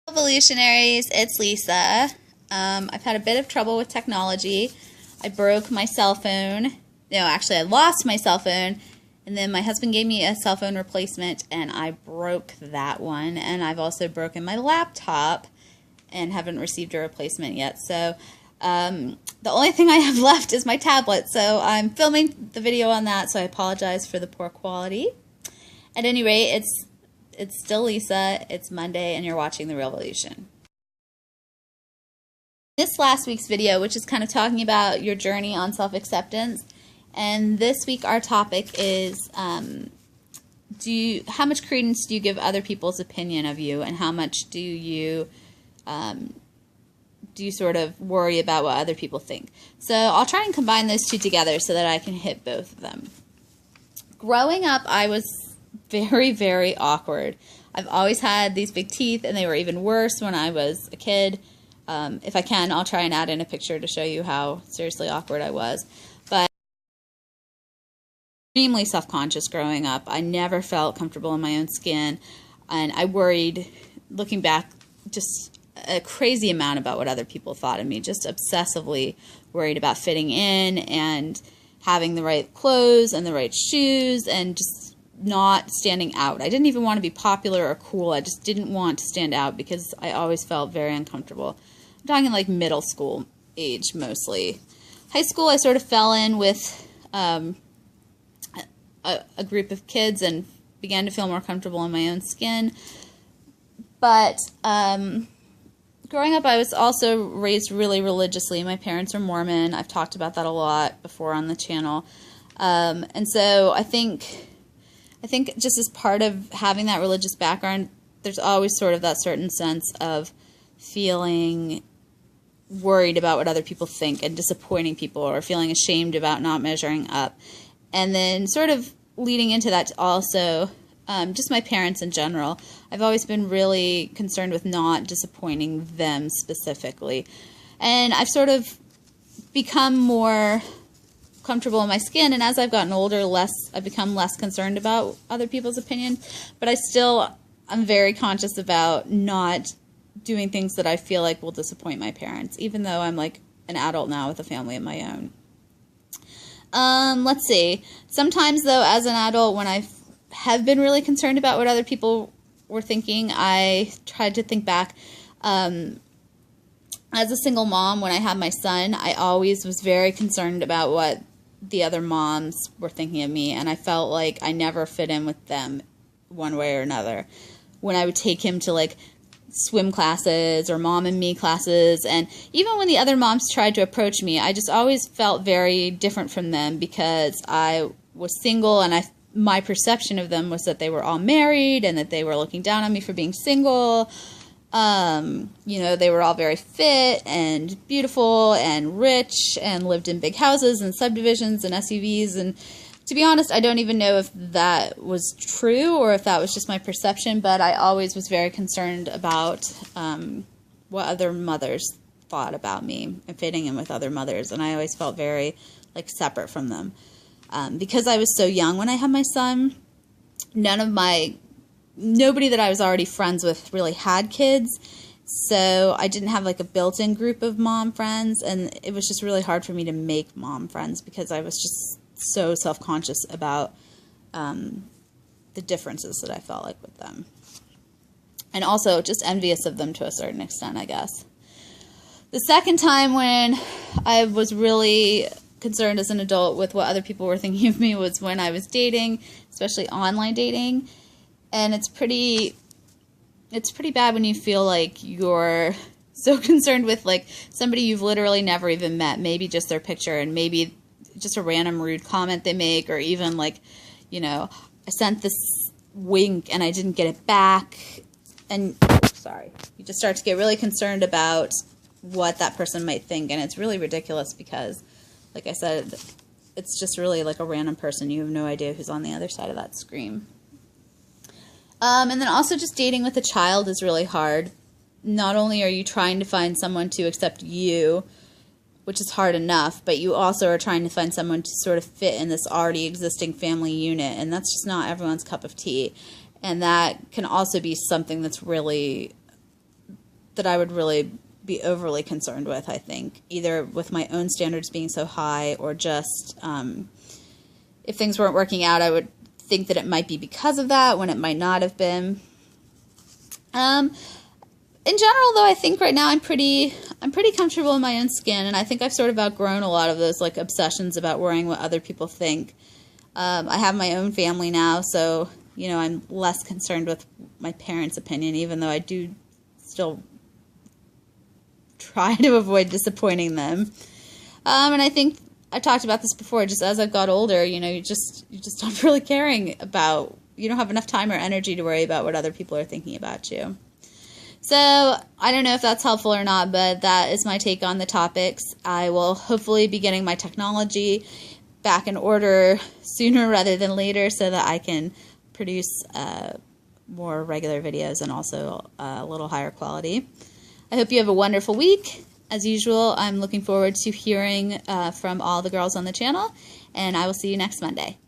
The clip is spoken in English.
Evolutionaries, it's Lisa. I've had a bit of trouble with technology. I broke my cell phone. No, actually I lost my cell phone, and then my husband gave me a cell phone replacement and I broke that one. And I've also broken my laptop and haven't received a replacement yet. So the only thing I have left is my tablet. So I'm filming the video on that, so I apologize for the poor quality. At any rate, it's still Lisa, it's Monday, and you're watching The Revolution. This last week's video, which is kind of talking about your journey on self-acceptance, and this week our topic is how much credence do you give other people's opinion of you, and how much do you sort of worry about what other people think? So I'll try and combine those two together so that I can hit both of them. Growing up, I was very, very awkward. I've always had these big teeth, and they were even worse when I was a kid. If I can, I'll try and add in a picture to show you how seriously awkward I was. But extremely self-conscious growing up. I never felt comfortable in my own skin, and I worried, looking back, just a crazy amount about what other people thought of me. Just obsessively worried about fitting in and having the right clothes and the right shoes and just not standing out. I didn't even want to be popular or cool. I just didn't want to stand out because I always felt very uncomfortable. I'm talking like middle school age mostly. High school, I sort of fell in with a group of kids and began to feel more comfortable in my own skin. But growing up, I was also raised really religiously. My parents are Mormon. I've talked about that a lot before on the channel. And so I think just as part of having that religious background, there's always sort of that certain sense of feeling worried about what other people think and disappointing people, or feeling ashamed about not measuring up. And then sort of leading into that also, just my parents in general. I've always been really concerned with not disappointing them specifically. And I've sort of become more comfortable in my skin, and as I've gotten older, I've become less concerned about other people's opinion, but I'm very conscious about not doing things that I feel like will disappoint my parents, even though I'm like an adult now with a family of my own. Let's see. Sometimes though, as an adult, when I have been really concerned about what other people were thinking, I tried to think back. As a single mom, when I had my son, I always was very concerned about what the other moms were thinking of me, and I felt like I never fit in with them one way or another. When I would take him to like swim classes or mom and me classes, and even when the other moms tried to approach me, I just always felt very different from them because I was single, and my perception of them was that they were all married and that they were looking down on me for being single. You know, they were all very fit and beautiful and rich and lived in big houses and subdivisions and SUVs. And to be honest, I don't even know if that was true or if that was just my perception, but I always was very concerned about what other mothers thought about me and fitting in with other mothers. And I always felt very like separate from them. Because I was so young when I had my son, nobody that I was already friends with really had kids, so I didn't have like a built-in group of mom friends, and it was just really hard for me to make mom friends because I was just so self-conscious about the differences that I felt like with them, and also just envious of them to a certain extent, I guess. The second time when I was really concerned as an adult with what other people were thinking of me was when I was dating, especially online dating. And it's pretty bad when you feel like you're so concerned with like somebody you've literally never even met, maybe just their picture and maybe just a random rude comment they make, or even like, you know, I sent this wink and I didn't get it back, and you just start to get really concerned about what that person might think. And it's really ridiculous because, like I said, it's just really like a random person. You have no idea who's on the other side of that screen. And then also just dating with a child is really hard. Not only are you trying to find someone to accept you, which is hard enough, but you also are trying to find someone to sort of fit in this already existing family unit, and that's just not everyone's cup of tea. And that can also be something that's really that I would really be overly concerned with, I think, either with my own standards being so high or just if things weren't working out, I would think that it might be because of that when it might not have been. In general, though, I think right now I'm pretty comfortable in my own skin, and I think I've sort of outgrown a lot of those like obsessions about worrying what other people think. I have my own family now, so you know I'm less concerned with my parents' opinion, even though I do still try to avoid disappointing them. And I think I talked about this before. Just as I've got older, you know, you just stop really caring about. You don't have enough time or energy to worry about what other people are thinking about you. So, I don't know if that's helpful or not, but that is my take on the topics. I will hopefully be getting my technology back in order sooner rather than later so that I can produce more regular videos and also a little higher quality. I hope you have a wonderful week. As usual, I'm looking forward to hearing from all the girls on the channel, and I will see you next Monday.